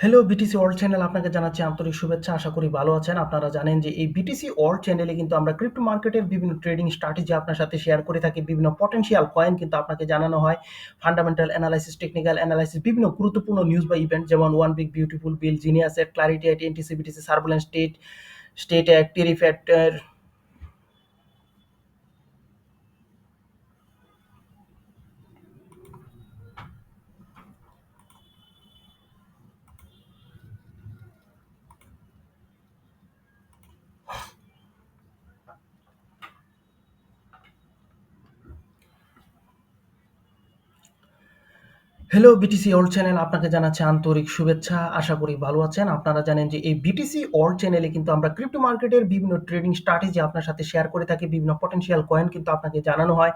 Hello BTC world channel আপনাকে জানাচ্ছি আন্তরিক শুভেচ্ছা। আশা করি ভালো আছেন। আপনারা জানেন যে এই বিটিসি ওয়ার্ল্ড চ্যানেলে কিন্তু আমরা ক্রিপ্টো মার্কেটের বিভিন্ন ট্রেডিং স্ট্র্যাটেজি আপনার সাথে শেয়ার করে থাকি। বিভিন্ন পটেনশিয়াল কয়েন কিন্তু আপনাকে জানানো হয়। ফান্ডামেন্টাল অ্যানালাইসিস, টেকনিক্যাল অ্যানালাইসিস, বিভিন্ন গুরুত্বপূর্ণ নিউজ বা ইভেন্ট যেমন one big beautiful bill, genius act, clarity act, NTC, BTC, surveillance state act, tariff act hello BTC world channel আপনাকে জানাচ্ছি আন্তরিক শুভেচ্ছা। আশা করি ভালো আছেন। আপনারা জানেন যে এই বিটিসি ওয়ার্ল্ড চ্যানেলে কিন্তু আমরা ক্রিপ্টো মার্কেটের বিভিন্ন ট্রেডিং স্ট্র্যাটেজি আপনার সাথে শেয়ার করে থাকি। বিভিন্ন পটেনশিয়াল কয়েন কিন্তু আপনাকে জানানো হয়।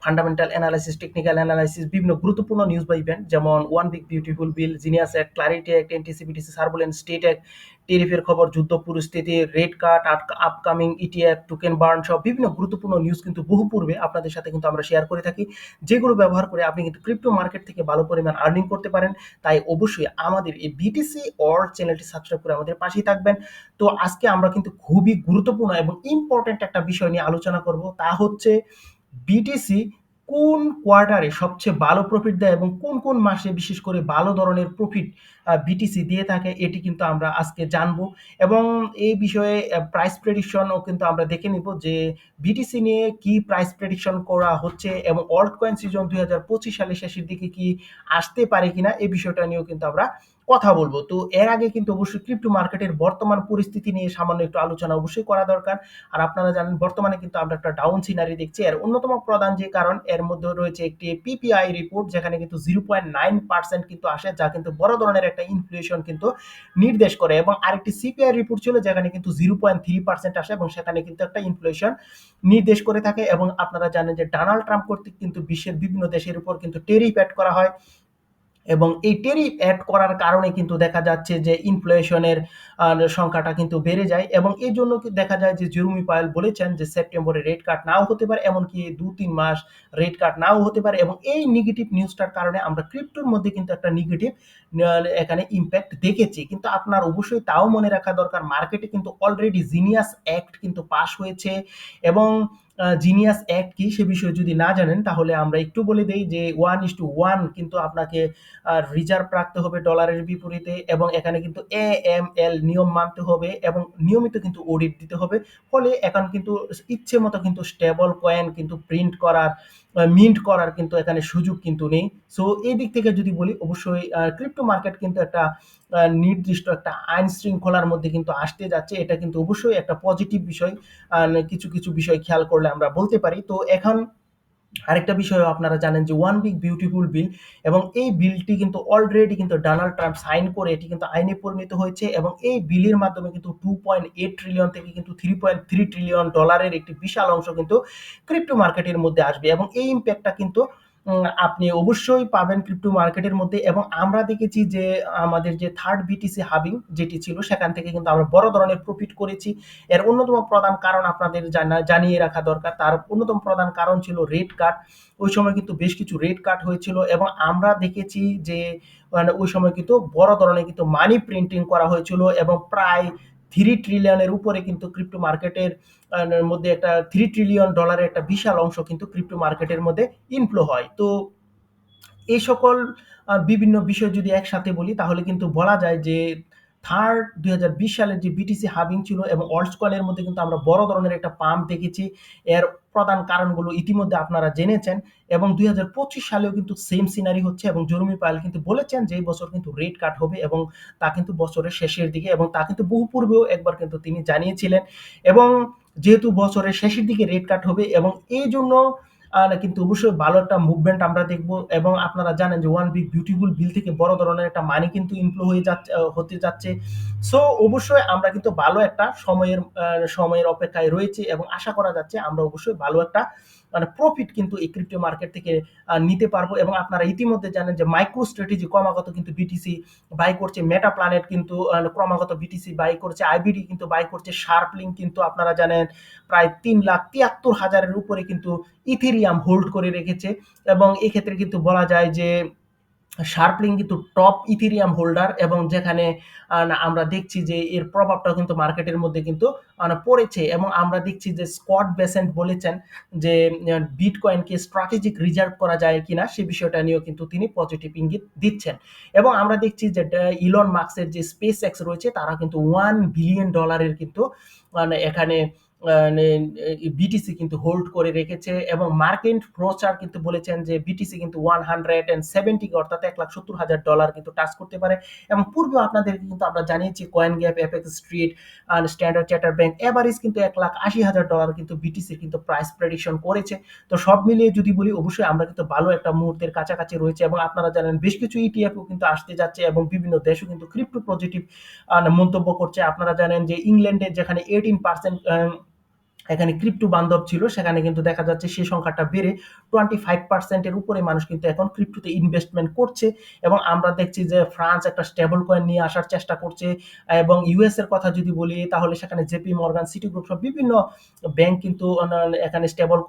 ফান্ডামেন্টাল অ্যানালাইসিস, টেকনিক্যাল অ্যানালাইসিস, বিভিন্ন গুরুত্বপূর্ণ নিউজ বা ইভেন্ট যেমন one big beautiful bill, genius act, clarity act, NTC, BTC, surveillance state act, টেরিফের খবর, যুদ্ধ পরিস্থিতি, rate cut, upcoming ETF, token burn সহ বিভিন্ন গুরুত্বপূর্ণ নিউজ কিন্তু বহু পূর্বে আপনাদের সাথে কিন্তু আমরা শেয়ার করে থাকি। যেগুলো ব্যবহার করে আপনি কিন্তু ক্রিপ্টো মার্কেট থেকে ভালো পরিমাণ আর্নিং করতে পারেন। তাই অবশ্যই আমাদের এই বিটিসি ওয়ার্ল্ড চ্যানেলটি সাবস্ক্রাইব করে আমাদের পাশেই থাকবেন। তো আজকে আমরা কিন্তু খুবই গুরুত্বপূর্ণ এবং ইম্পর্টেন্ট একটা বিষয় নিয়ে আলোচনা করব। তা হচ্ছে বিটিসি কোন কোয়ার্টারে সবচেয়ে ভালো প্রফিট দেয় এবং কোন মাসে বিশেষ করে ভালো ধরনের প্রফিট বিটিসি দিয়ে থাকে, এটি কিন্তু আমরা আজকে জানবো। এবং এই বিষয়ে প্রাইস প্রেডিকশনও কিন্তু আমরা দেখে নিব যে বিটিসি নিয়ে কি প্রাইস প্রেডিকশন করা হচ্ছে এবং অল্ট কয়েন সিজন 2025 সালের শেষের দিকে কি আসতে পারে কিনা এই বিষয়টা নিয়েও কিন্তু আমরা কথা বলবো। তো এর আগে কিন্তু অবশ্যই ক্রিপ্টো মার্কেটের বর্তমান পরিস্থিতি নিয়ে সামান্য একটু আলোচনা অবশ্যই করা দরকার। আর আপনারা জানেন বর্তমানে কিন্তু আমরা একটা ডাউন সিনারি দেখছি। এর অন্যতম প্রধান যে কারণ এর মধ্যে রয়েছে একটি পিপিআই রিপোর্ট যেখানে কিন্তু 0.9% কিন্তু আসে, যা কিন্তু বড় ধরনের একটা ইনফ্লেশন কিন্তু নির্দেশ করে। এবং আরেকটি সিপিআই রিপোর্ট ছিল যেখানে কিন্তু 0.3% আসে এবং সেখানে কিন্তু একটা ইনফ্লেশন নির্দেশ করে থাকে। এবং আপনারা জানেন যে ডোনাল্ড ট্রাম্প কর্তৃক কিন্তু বিশ্বের বিভিন্ন দেশের উপর কিন্তু ট্যারিফ এড করা হয় এবং এই ট্যারিফ এড করার কারণে কিন্তু দেখা যাচ্ছে যে ইনফ্লেশনের সংখ্যাটা কিন্তু বেড়ে যায়। এবং এই জন্য দেখা যায় যে জেরুমি পাওয়েল বলেছেন যে সেপ্টেম্বরে রেট কাট নাও হতে পারে, এমনকি 2-3 মাস রেট কাট নাও হতে পারে। এবং এই নেগেটিভ নিউজটার কারণে আমরা ক্রিপ্টোর মধ্যে কিন্তু একটা নেগেটিভ এখানে ইম্প্যাক্ট দেখেছি। কিন্তু আপনার অবশ্যই তাও মনে রাখা দরকার মার্কেটে কিন্তু অলরেডি জিনিয়াস অ্যাক্ট কিন্তু পাস হয়েছে। এবং জিনিয়াস অ্যাক্ট কি সে বিষয়ে যদি না জানেন তাহলে আমরা একটু বলে দেই যে 1:1 কিন্তু আপনাকে রিজার্ভ রাখতে হবে ডলারের বিপরীতে। এবং এখানে কিন্তু এএমএল নিয়ম মানতে হবে এবং নিয়মিত কিন্তু অডিট দিতে হবে। ফলে এখন কিন্তু ইচ্ছে মতো কিন্তু স্টেবল কয়েন কিন্তু প্রিন্ট করার মিন্ট করার কিন্তু এখানে সুযোগ কিন্তু নেই। সো এই দিক থেকে যদি বলি অবশ্যই ক্রিপ্টো মার্কেট কিন্তু একটা নির্দিষ্ট একটা আইন শৃঙ্খলার মধ্যে কিন্তু আসতে যাচ্ছে। এটা কিন্তু অবশ্যই একটা পজিটিভ বিষয়। কিছু বিষয় খেয়াল করলে আমরা বলতে পারি। তো এখন আরেকটা বিষয় আপনারা জানেন যে ওয়ান বিগ বিউটিফুল বিল, এবং এই বিলটি কিন্তু অলরেডি কিন্তু ডোনাল্ড ট্রাম্প সাইন করে এটি কিন্তু আইনে পরিণত হয়েছে। এবং এই বিলের মাধ্যমে কিন্তু 2.8 ট্রিলিয়ন থেকে কিন্তু 3.3 ট্রিলিয়ন ডলারের একটি বিশাল অংশ কিন্তু ক্রিপ্টো মার্কেটের মধ্যে আসবে। এবং এই ইম্প্যাক্টটা কিন্তু আপনি অবশ্যই পাবেন ক্রিপ্টো মার্কেটের মধ্যে। এবং আমরা দেখেছি যে আমাদের যে থার্ড বিটিসি হাবিং যেটি ছিল সেখান থেকে কিন্তু আমরা বড় ধরনের প্রফিট করেছি। এর অন্যতম প্রধান কারণ আপনাদের জানিয়ে রাখা দরকার। তার অন্যতম প্রধান কারণ ছিল রেট কাট। ওই সময় কিন্তু বেশ কিছু রেট কাট হয়েছিল এবং আমরা দেখেছি যে মানে ওই সময় কিন্তু বড় ধরনের কিন্তু মানি প্রিন্টিং করা হয়েছিল এবং প্রায় 3 ট্রিলিয়নের উপরে কিন্তু ক্রিপ্টো মার্কেটের মধ্যে একটা 3 ট্রিলিয়ন ডলারের একটা বিশাল অংশ কিন্তু ক্রিপ্টো মার্কেটের মধ্যে ইনফ্লো হয়। তো এই সকল বিভিন্ন বিষয় যদি একসাথে বলি তাহলে কিন্তু বলা যায় যে থার্ড 2020 সালের যে বিটিসি হাবিং ছিল এবং অল্টস কয়েনের মধ্যে কিন্তু আমরা বড় ধরনের একটা পাম্প দেখেছি। এর প্রধান কারণগুলো ইতিমধ্যে আপনারা জেনেছেন। এবং 2025 সালেও কিন্তু সেম সিনারি হচ্ছে এবং জেরমি পাওয়েল কিন্তু বলেছেন যে এই বছর কিন্তু রেট কাট হবে এবং তা কিন্তু বছরের শেষের দিকে, এবং তা কিন্তু বহু পূর্বেও একবার কিন্তু তিনি জানিয়েছিলেন। এবং যেহেতু বছরের শেষের দিকে রেট কাট হবে এবং এই জন্য কিন্তু অবশ্যই ভালো একটা মুভমেন্ট আমরা দেখব। এবং আপনারা জানেন যে ওয়ান বিগ বিউটিফুল বিল থেকে বড় ধরনের একটা মানি কিন্তু ইনফ্লো হয়ে যাচ্ছে, হতে যাচ্ছে। সো অবশ্যই আমরা কিন্তু ভালো একটা সময়ের অপেক্ষায় রয়েছে এবং আশা করা যাচ্ছে আমরা অবশ্যই ভালো একটা মানে প্রফিট কিন্তু এই ক্রিপ্টো মার্কেট থেকে নিতে পারবো। এবং আপনারা ইতিমধ্যে জানেন যে মাইক্রো স্ট্র্যাটেজি ক্রমাগত কিন্তু বিটিসি বাই করছে, মেটা প্ল্যানেট কিন্তু ক্রমাগত বিটিসি বাই করছে, আইবিডি কিন্তু বাই করছে, শার্পলিংক কিন্তু আপনারা জানেন প্রায় 3,73,000-এর উপরে কিন্তু ইথেরিয়াম হোল্ড করে রেখেছে। এবং এক্ষেত্রে কিন্তু বলা যায় যে শার্পলিং কিন্তু টপ ইথেরিয়াম হোল্ডার, এবং যেখানে আমরা দেখছি যে এর প্রভাবটা কিন্তু মার্কেটের মধ্যে কিন্তু পড়েছে, এবং আমরা দেখছি যে স্কট বেসেন্ট বলেছেন যে বিটকয়েনকে স্ট্র্যাটেজিক রিজার্ভ করা যায় কিনা সে বিষয়টা নিয়েও কিন্তু তিনি পজিটিভ ইঙ্গিত দিচ্ছেন। এবং আমরা দেখছি যে ইলন মাস্কের যে স্পেস এক্স রয়েছে তারা কিন্তু $1 বিলিয়ন কিন্তু এখানে বিটিসি কিন্তু হোল্ড করে রেখেছে, এবং মার্কিন প্রচার কিন্তু বলেছেন যে বিটিসি কিন্তু 170 অর্থাৎ $1,70,000 কিন্তু টাচ করতে পারে। এবং পূর্বে আপনাদের কিন্তু আমরা জানিয়েছি কয়েন গ্যাপ, এফএক্স স্ট্রিট আর স্ট্যান্ডার্ড চার্টার ব্যাংক এভারেজ কিন্তু $1,80,000 কিন্তু বিটিসির কিন্তু প্রাইস প্রেডিকশন করেছে। তো সব মিলিয়ে যদি বলি অবশ্যই আমরা কিন্তু ভালো একটা মুহূর্তের কাছাকাছি রয়েছে, এবং আপনারা জানেন বেশ কিছু ইটিএফও কিন্তু আসতে যাচ্ছে, এবং বিভিন্ন দেশও কিন্তু ক্রিপ্টো পজিটিভ মন্তব্য করছে। আপনারা জানেন যে ইংল্যান্ডে যেখানে 18% এখানে ক্রিপ্টো বান্ধব ছিল, সেখানে কিন্তু দেখা যাচ্ছে সেই সংখ্যাটা বেড়ে 25% এর উপরে মানুষ কিন্তু এখন ক্রিপ্টোতে ইনভেস্টমেন্ট করছে। এবং আমরা দেখছি যে ফ্রান্স একটা স্টেবল কয়েন নিয়ে আসার চেষ্টা করছে, এবং ইউএস এর কথা যদি বলি তাহলে সেখানে জেপি মর্গান, সিটি গ্রুপ সব বিভিন্ন ব্যাংক কিন্তু এখানে স্টেবল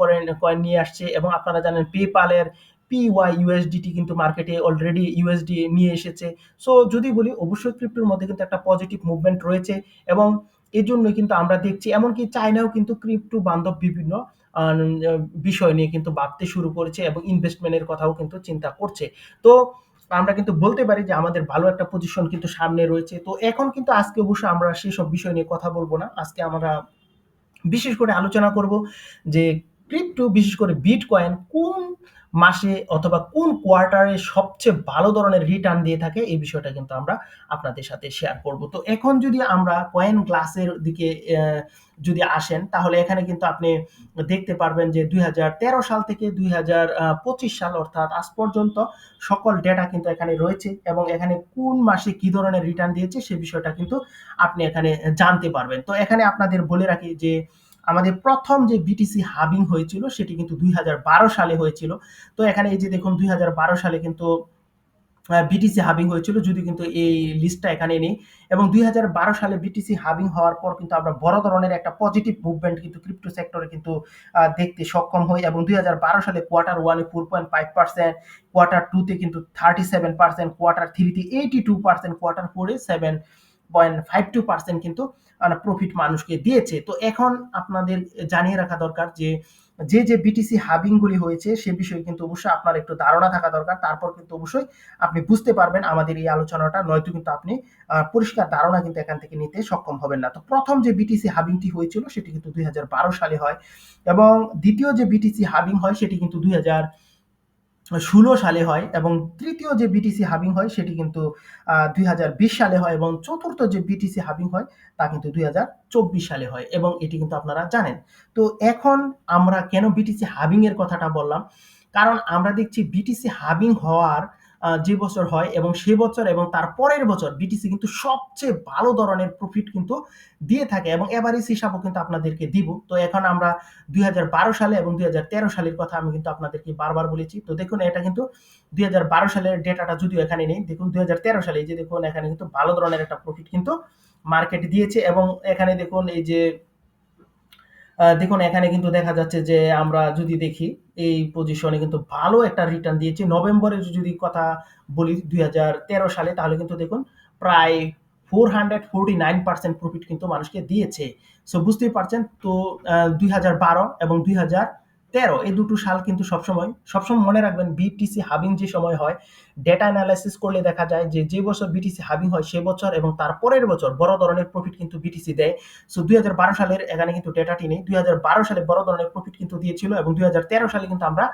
কয়েন নিয়ে আসছে। এবং আপনারা জানেন পেপালের PYUSDT কিন্তু মার্কেটে অলরেডি ইউএসডি নিয়ে এসেছে। সো যদি বলি অবশ্যই ক্রিপ্টোর মধ্যে কিন্তু একটা পজিটিভ মুভমেন্ট রয়েছে, এবং এজন্যই কিন্তু আমরা দেখছি এমনকি চায়নাও কিন্তু ক্রিপ্টো বান্ধব বিভিন্ন বিষয় নিয়ে কিন্তু ভাবতে শুরু করেছে, এবং ইনভেস্টমেন্টের কথাও কিন্তু চিন্তা করছে। তো আমরা কিন্তু বলতে পারি যে আমাদের ভালো একটা পজিশন কিন্তু সামনে রয়েছে। তো এখন কিন্তু আজকে অবশ্য আমরা সেসব বিষয় নিয়ে কথা বলবো না। আজকে আমরা বিশেষ করে আলোচনা করব যে ক্রিপ্টো, বিশেষ করে বিটকয়েন কোন মাসে অথবা কোন কোয়ার্টারে সবচেয়ে ভালো ধরনের রিটার্ন দিয়ে থাকে, এই বিষয়টা কিন্তু আমরা আপনাদের সাথে শেয়ার করব। তো এখন যদি আমরা কয়েন গ্লাসের দিকে যদি আসেন তাহলে এখানে কিন্তু আপনি দেখতে পারবেন যে 2013 সাল থেকে 2025 সাল অর্থাৎ আজ পর্যন্ত সকল ডেটা কিন্তু এখানে রয়েছে, এবং এখানে কোন মাসে কি ধরনের রিটার্ন দিয়েছে সে বিষয়টা কিন্তু আপনি এখানে জানতে পারবেন। তো এখানে আপনাদের বলে রাখি যে আমাদের প্রথম যে বিটিসি হাবিং হয়েছিল সেটি কিন্তু 2012 সালে হয়েছিল। তো এখানে এই যে দেখুন 2012 সালে কিন্তু বিটিসি হাবিং হয়েছিল, যদি কিন্তু এই লিস্টটা এখানে নেই। এবং 2012 সালে বিটিসি হাবিং হওয়ার পর কিন্তু আমরা বড় ধরনের একটা পজিটিভ মুভমেন্ট কিন্তু ক্রিপ্টো সেক্টরে কিন্তু দেখতে সক্ষম হই, এবং 2012 সালে কোয়ার্টার ওয়ানে 4.5%, কোয়ার্টার টুতে কিন্তু 37%, কোয়ার্টার থ্রিতে 82%, কোয়ার্টার ফোরে 7.52% কিন্তু প্রফিট মানুষকে দিয়েছে। তো এখন আপনাদের জানিয়ে রাখা দরকার যে যে বিটিসি হাবিং গুলি হয়েছে সে বিষয়ে কিন্তু অবশ্যই আপনার একটু ধারণা থাকা দরকার, তারপর কিন্তু অবশ্যই আপনি বুঝতে পারবেন আমাদের এই আলোচনাটা, নয়তো কিন্তু আপনি পরিষ্কার ধারণা কিন্তু এখান থেকে নিতে সক্ষম হবেন না। তো প্রথম যে বিটিসি হাবিংটি হয়েছিল সেটি কিন্তু 2012 সালে হয়, এবং দ্বিতীয় যে বিটিসি হাবিং হয় সেটি কিন্তু 2016 সালে হয়, এবং তৃতীয় যে বিটিসি হাবিং হয় সেটি কিন্তু 2020 সালে হয়, এবং চতুর্থ যে বিটিসি হাবিং হয় তা কিন্তু 2024 সালে হয়, এবং এটি কিন্তু আপনারা জানেন। তো এখন আমরা কেন বিটিসি হাবিং এর কথাটা বললাম, কারণ আমরা দেখছি বিটিসি হাবিং হওয়ার যে বছর হয় এবং সে বছর এবং তার পরের বছর বিটিসি কিন্তু সবচেয়ে ভালো ধরনের প্রফিট কিন্তু দিয়ে থাকে, এবং এভারেজ হিসাবও কিন্তু আপনাদেরকে দিব। তো এখন আমরা 2012 সালে এবং 2013 সালের কথা আমি কিন্তু আপনাদেরকে বারবার বলেছি। তো দেখুন এটা কিন্তু 2012 সালের ডেটাটা যদিও এখানে নেই, দেখুন 2013 সালে এই যে দেখুন এখানে কিন্তু ভালো ধরনের একটা প্রফিট কিন্তু মার্কেট দিয়েছে, এবং এখানে দেখুন এই যে দেখুন এখানে কিন্তু দেখা যাচ্ছে যে আমরা যদি দেখি এই পজিশনে কিন্তু ভালো একটা রিটার্ন দিয়েছে। নভেম্বরের যদি কথা বলি 2013 সালে তাহলে কিন্তু দেখুন প্রায় 449% প্রফিট কিন্তু মানুষকে দিয়েছে। সো বুঝতেই পারছেন। তো 2012 এবং 2013 এই দুটো সাল কিন্তু সবসময় মনে রাখবেন বিটিসি হাবিং যে সময় হয় ডেটা অ্যানালাইসিস করলে দেখা যায় যে বছর বিটিসি হাবিং হয় সে বছর এবং তার পরের বছর বড় ধরনের প্রফিট কিন্তু বিটিসি দেয়। সো 2012 সালের এখানে কিন্তু ডেটাটি নেই। 2012 সালে বড় ধরনের প্রফিট কিন্তু দিয়েছিল, এবং 2013 সালে কিন্তু আমরা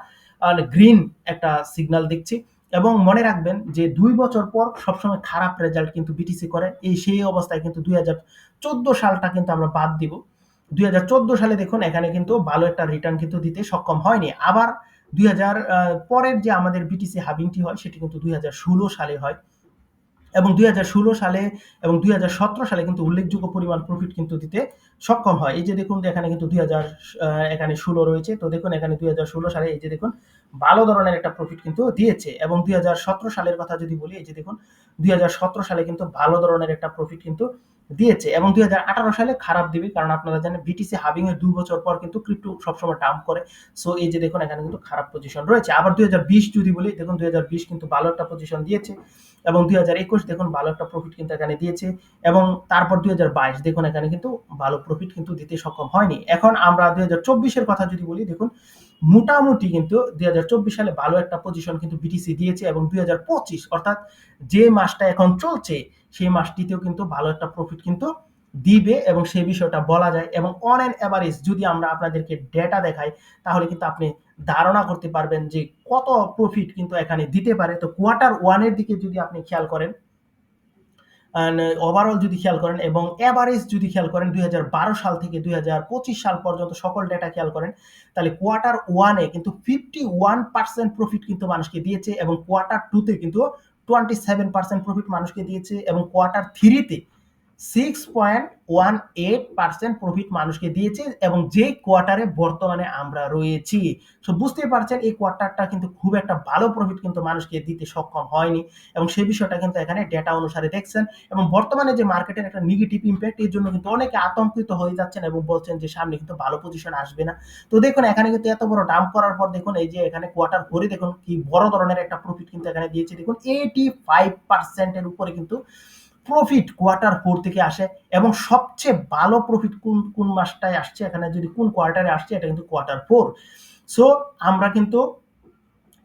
গ্রিন একটা সিগন্যাল দেখছি। এবং মনে রাখবেন যে 2 বছর পর সবসময় খারাপ রেজাল্ট কিন্তু বিটিসি করে। সেই অবস্থায় কিন্তু 2014 সালটা কিন্তু আমরা বাদ দিব। 2014 সালে দেখুন এখানে কিন্তু ভালো একটা রিটার্ন কিন্তু দিতে সক্ষম হয়নি। আবার 2000 পরের যে আমাদের বিটিসি হাবিংটি হয় সেটি কিন্তু 2016 সালে হয়, এবং 2016 সালে এবং 2017 সালে কিন্তু উল্লেখযোগ্য পরিমাণ প্রফিট কিন্তু দিতে সক্ষম হয়। এই যে দেখুন এখানে কিন্তু 2000 এখানে 16 রয়েছে। তো দেখুন এখানে 2016 সালে এই যে দেখুন ভালো ধরনের একটা প্রফিট কিন্তু দিয়েছে, এবং 2017 সালের কথা যদি বলি এই যে দেখুন 2017 সালে কিন্তু ভালো ধরনের একটা প্রফিট কিন্তু দিয়েছে এবং 2018 সালে খারাপ দিবে, কারণ আপনারা জানেন বিটিসি হাবিং এর 2 বছর পর কিন্তু ক্রিপ্টো সবসময় ডাম্প করে। সো এই যে দেখুন এখানে কিন্তু খারাপ পজিশন রয়েছে। আবার 2020 যদি বলি, দেখুন 2020 কিন্তু ভালো একটা পজিশন দিয়েছে এবং 2021 দেখুন ভালো একটা প্রফিট কিন্তু এখানে দিয়েছে এবং তারপর 2022 দেখুন এখানে কিন্তু ভালো প্রফিট কিন্তু দিতে সক্ষম হয়নি। এখন আমরা 2024 এর কথা যদি বলি, দেখুন মোটামুটি কিন্তু 2024 সালে ভালো একটা পজিশন কিন্তু বিটিসি দিয়েছে এবং 2025 অর্থাৎ যে মাসটা এখন চলছে সেই মাসটিতেও কিন্তু ভালো একটা প্রফিট কিন্তু দিবে এবং সেই বিষয়টা বলা যায়। এবং অন অ্যান এভারেজ যদি আমরা আপনাদেরকে ডেটা দেখাই, তাহলে কিন্তু আপনি ধারণা করতে পারবেন যে কত প্রফিট কিন্তু এখানে দিতে পারে। তো কোয়ার্টার ওয়ানের দিকে যদি আপনি খেয়াল করেন, ওভারঅল যদি খেয়াল করেন এবং এভারেজ যদি খেয়াল করেন 2012 সাল থেকে 2025 সাল পর্যন্ত সকল ডেটা খেয়াল করেন, তাহলে কোয়ার্টার ওয়ানে কিন্তু 51% প্রফিট কিন্তু মানুষকে দিয়েছে এবং কোয়ার্টার টুতে কিন্তু 27% প্রফিট মানুষকে দিয়েছে এবং কোয়ার্টার থ্রিতে 6.18% প্রফিট মানুষকে দিয়েছে এবং যে কোয়ার্টারে বর্তমানে আমরা রয়েছি। সো বুঝতেই পারছেন এই কোয়ার্টারটা কিন্তু খুব একটা ভালো প্রফিট কিন্তু মানুষকে দিতে সক্ষম হয়নি এবং সেই বিষয়টা কিন্তু এখানে ডেটা অনুসারে দেখছেন। এবং বর্তমানে যে মার্কেটের একটা নেগেটিভ ইম্প্যাক্ট, এর জন্য কিন্তু অনেকে আতঙ্কিত হয়ে যাচ্ছেন এবং বলছেন যে সামনে কিন্তু ভালো পজিশন আসবে না। তো দেখুন এখানে কিন্তু এত বড় ডাম্প করার পর দেখুন এই যে এখানে কোয়ার্টার ফোরে দেখুন কি বড় ধরনের একটা প্রফিট কিন্তু এখানে দিয়েছে। দেখুন 85% এর উপরে কিন্তু প্রফিট কোয়ার্টার ফোর থেকে আসে এবং সবচেয়ে ভালো প্রফিট কোন কোন মাসটায় আসছে, এখানে যদি কোন কোয়ার্টারে আসছে, এটা কিন্তু কোয়ার্টার ফোর। সো আমরা কিন্তু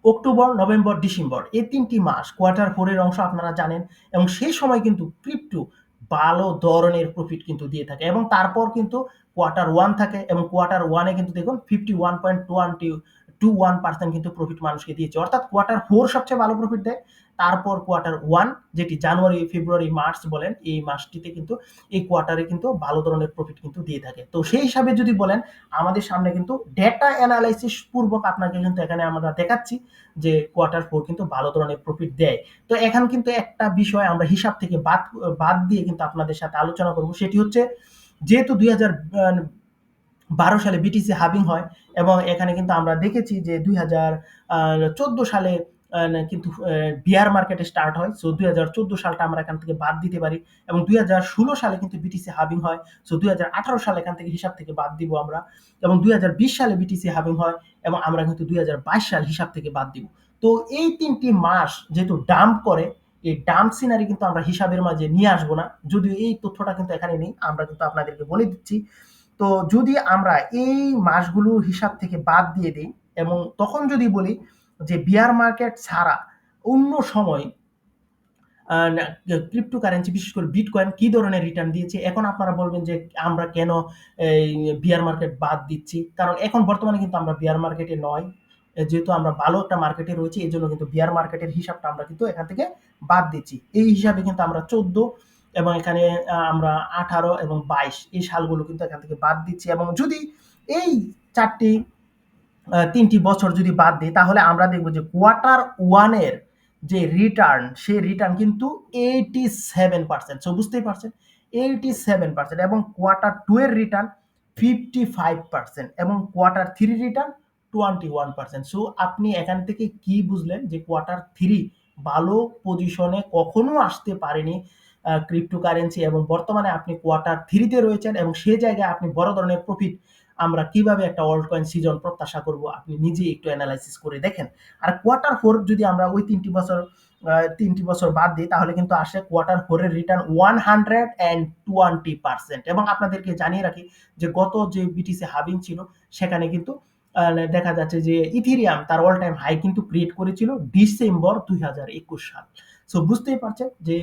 অক্টোবর, নভেম্বর, ডিসেম্বর এই 3টি মাস কোয়ার্টার ফোর এর অংশ আপনারা জানেন এবং সেই সময় কিন্তু ক্রিপ্টো ভালো ধরনের প্রফিট কিন্তু দিয়ে থাকে এবং তারপর কিন্তু কোয়ার্টার ওয়ান থাকে এবং কোয়ার্টার ওয়ানে কিন্তু দেখুন 51.21% কিন্তু প্রফিট মানুষকে দিয়েছে। অর্থাৎ কোয়ার্টার ফোর সবচেয়ে ভালো প্রফিট দেয়, তারপর কোয়ার্টার ওয়ান যেটি জানুয়ারি, ফেব্রুয়ারি, মার্চ বলেন, এই মাসটিতে কিন্তু এই কোয়ার্টারে কিন্তু ভালো ধরনের প্রফিট কিন্তু দিয়ে থাকে। তো সেই হিসাবে যদি বলেন, আমাদের সামনে কিন্তু ডেটা অ্যানালাইসিস পূর্বক আপনাকে কিন্তু এখানে আমরা দেখাচ্ছি যে কোয়ার্টার ফোর কিন্তু ভালো ধরনের প্রফিট দেয়। তো এখন কিন্তু একটা বিষয় আমরা হিসাব থেকে বাদ দিয়ে কিন্তু আপনাদের সাথে আলোচনা করব, সেটি হচ্ছে যেহেতু 2012 সালে বিটিসি হাবিং হয় এবং এখানে কিন্তু আমরা দেখেছি যে 2014 সালে কিন্তু বিয়ার মার্কেটে স্টার্ট হয়। সো 2014 সালটা আমরা এখান থেকে বাদ দিতে পারি এবং 2016 সালে কিন্তু বিটিসি হাবিং হয়। সো 2018 সাল এখান থেকে হিসাব থেকে বাদ দিব আমরা এবং 2020 সালে বিটিসি হাবিং হয় এবং আমরা কিন্তু 2022 সাল হিসাব থেকে বাদ দিব। তো এই 3টি মাস যেহেতু ডাম্প করে, এই ডাম্প সিনারি কিন্তু আমরা হিসাবের মাঝে নিয়ে আসবো না। যদিও এই তথ্যটা কিন্তু এখানে নেই, আমরা কিন্তু আপনাদেরকে বলে দিচ্ছি। তো যদি আমরা এই মাসগুলো হিসাব থেকে বাদ দিয়ে দিই এবং তখন যদি বলি যে বিয়ার মার্কেট ছাড়া অন্য সময় ক্রিপ্টোকারেন্সি বিশেষ করে বিটকয়েন কি ধরনের রিটার্ন দিয়েছে, এখন আপনারা বলবেন যে আমরা কেন এই বিয়ার মার্কেট বাদ দিচ্ছি। কারণ এখন বর্তমানে কিন্তু আমরা বিয়ার মার্কেটে নয়, যেহেতু আমরা ভালো একটা মার্কেটে রয়েছি, এই জন্য কিন্তু বিয়ার মার্কেটের হিসাবটা আমরা কিন্তু এখান থেকে বাদ দিচ্ছি। এই হিসাবে কিন্তু আমরা 14 এবং এখানে আমরা 18 এবং 22 এই সালগুলো কিন্তু এখান থেকে বাদ দিচ্ছি এবং যদি এই 4টি 3টি বছর যদি বাদ দিই, তাহলে আমরা দেখব যে কোয়ার্টার ওয়ানের যে রিটার্ন, সেই রিটার্ন কিন্তু 87%। সো বুঝতেই পারছেন 87% এবং কোয়ার্টার টু এর রিটার্ন 55% এবং কোয়ার্টার থ্রি রিটার্ন 21%। সো আপনি এখান থেকে কি বুঝলেন যে কোয়ার্টার থ্রি ভালো পজিশনে কখনো আসতে পারেনি ক্রিপ্টোকারেন্সি এবং বর্তমানে আপনি কোয়ার্টার থ্রিতে রয়েছেন এবং সেই জায়গায় আপনি বড় ধরনের প্রফিট আমরা কিভাবে একটা অল্ট কয়েন সিজন প্রত্যাশা করব, আপনি নিজে একটু অ্যানালাইসিস করে দেখেন। আর কোয়ার্টার ফোর যদি আমরা ওই 3টি বছর বাদ দিই, তাহলে কিন্তু আসে কোয়ার্টার ফোরের রিটার্ন 120% এবং আপনাদেরকে জানিয়ে রাখি যে গত যে বিটিসি হাবিং ছিল সেখানে কিন্তু দেখা যাচ্ছে যে ইথেরিয়াম তার অল টাইম হাই কিন্তু ক্রিয়েট করেছিল ডিসেম্বর 2021 সাল। সো বুঝতেই পারছেন যে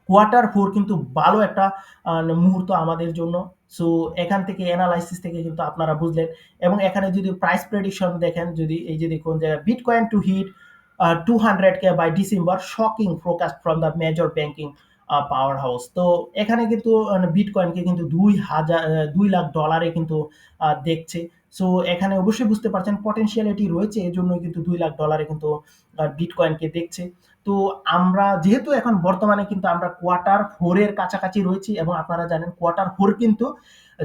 কোয়ার্টার ফোর কিন্তু ভালো একটা মুহূর্ত আমাদের জন্য। সো এখান থেকে অ্যানালাইসিস থেকে কিন্তু আপনারা বুঝলেন এবং এখানে যদি প্রাইস প্রেডিকশন দেখেন, যদি এই যে দেখুন যে bitcoin to hit 200K by December, shocking forecast from the major banking powerhouse. তো এখানে কিন্তু বিটকয়েনকে কিন্তু $2 লাখ কিন্তু দেখছে। সো এখানে অবশ্যই বুঝতে পারছেন পটেনশিয়ালিটি রয়েছে, এই জন্যই কিন্তু $2 লাখ কিন্তু বিটকয়েনকে দেখছে। তো আমরা যেহেতু এখন বর্তমানে কিন্তু আমরা কোয়ার্টার ফোর এর কাছাকাছি রয়েছি এবং আপনারা জানেন কোয়ার্টার ফোর কিন্তু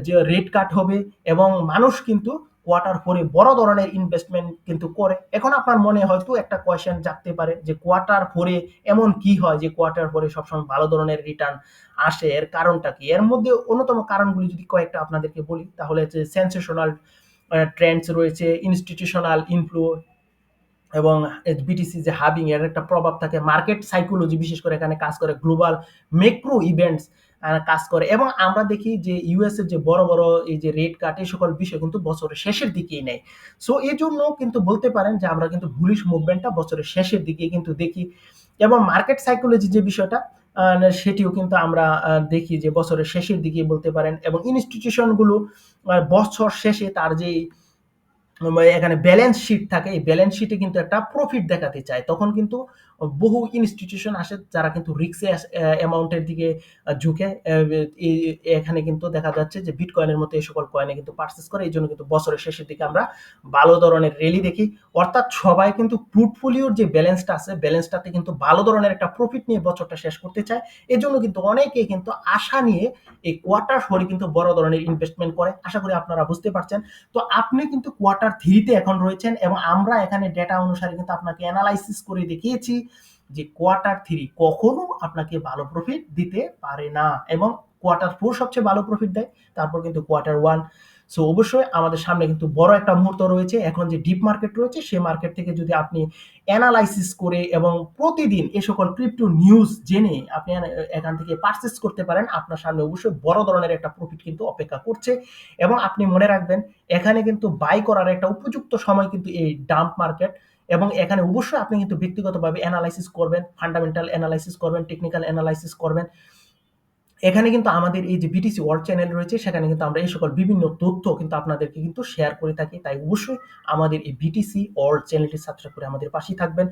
যে রেট কাট হবে এবং মানুষ কিন্তু কোয়ার্টার ফোরে বড় ধরনের ইনভেস্টমেন্ট কিন্তু করে। এখন আপনার মনে হয়তো একটা কোয়েশ্চেন জাগতে পারে যে কোয়ার্টার ফোরে এমন কি হয় যে কোয়ার্টার ফোরে সবসময় ভালো ধরনের রিটার্ন আসে, এর কারণটা কি? এর মধ্যে অন্যতম কারণগুলি যদি কয়েকটা আপনাদেরকে বলি তাহলে হচ্ছে সেন্সেশনাল ট্রেন্ডস রয়েছে, ইনস্টিটিউশনাল ইনফ্লো এবং বিটিসি যে হাবিং এর একটা প্রভাব থাকে, মার্কেট সাইকোলজি বিশেষ করে এখানে কাজ করে, গ্লোবাল ম্যাক্রো ইভেন্টস কাজ করে, এবং আমরা দেখি যে ইউএস এর যে বড় বড় এই যে রেট কাট এই সকল বিষয় কিন্তু বছরের শেষের দিকেই নেয়। সো এই জন্য কিন্তু বলতে পারেন যে আমরা কিন্তু বুলিশ মুভমেন্টটা বছরের শেষের দিকে কিন্তু দেখি, এবং মার্কেট সাইকোলজি যে বিষয়টা সেটিও কিন্তু আমরা দেখি যে বছরের শেষের দিকে বলতে পারেন, এবং ইনস্টিটিউশনগুলো বছর শেষে তার যে এখানে ব্যালেন্স শিট থাকে, এই ব্যালেন্স শিটে কিন্তু একটা প্রফিট দেখাতে চায়, তখন কিন্তু বহু ইনস্টিটিউশন আসে যারা কিন্তু রিস্কে অ্যামাউন্টের দিকে ঝুঁকে এখানে কিন্তু দেখা যাচ্ছে যে বিটকয়েনের মতো এই সকল কয়েনে কিন্তু পারচেস করে, এই জন্য কিন্তু বছরের শেষের দিকে আমরা ভালো ধরনের র্যালি দেখি। অর্থাৎ সবাই কিন্তু পোর্টফোলিওর যে ব্যালেন্সটা আছে ব্যালেন্সটাতে কিন্তু ভালো ধরনের একটা প্রফিট নিয়ে বছরটা শেষ করতে চায়, এই জন্য কিন্তু অনেকে কিন্তু আশা নিয়ে এই কোয়ার্টার ফোরে কিন্তু বড় ধরনের ইনভেস্টমেন্ট করে। আশা করি আপনারা বুঝতে পারছেন। তো আপনি কিন্তু কোয়ার্টার থ্রিতে এখন রয়েছেন, এবং আমরা এখানে ডেটা অনুসারে কিন্তু আপনাকে অ্যানালাইসিস করে দেখিয়েছি যে কোয়ার্টার থ্রি কখনো আপনাকে ভালো প্রফিট দিতে পারে না, এবং কোয়ার্টার ফোর সবচেয়ে ভালো প্রফিট দেয়, তারপর কিন্তু কোয়ার্টার ওয়ান। সো অবশ্যই আমাদের সামনে কিন্তু বড় একটা মুহূর্ত রয়েছে, এখন যে ডিপ মার্কেট রয়েছে সেই মার্কেট থেকে যদি আপনি অ্যানালাইসিস করে এবং প্রতিদিন এ সকল ক্রিপ্টো নিউজ জেনে আপনি এখান থেকে পারচেস করতে পারেন, আপনার সামনে অবশ্যই বড় ধরনের একটা প্রফিট কিন্তু অপেক্ষা করছে। এবং আপনি মনে রাখবেন এখানে কিন্তু বাই করার একটা উপযুক্ত সময় কিন্তু এই ডাম্প মার্কেট, এবং এখানে অবশ্যই আপনি কিন্তু ব্যক্তিগতভাবে অ্যানালাইসিস করবেন, ফান্ডামেন্টাল অ্যানালাইসিস করবেন, টেকনিক্যাল অ্যানালাইসিস করবেন। এখানে কিন্তু আমাদের এই যে বিটিসি ওয়ার্ল্ড চ্যানেল রয়েছে সেখানে কিন্তু আমরা এই সকল বিভিন্ন তথ্য কিন্তু আপনাদেরকে কিন্তু শেয়ার করে থাকি, তাই অবশ্যই আমাদের এই বিটিসি ওয়ার্ল্ড চ্যানেলটি সাবস্ক্রাইব করে আমাদের পাশেই থাকবেন।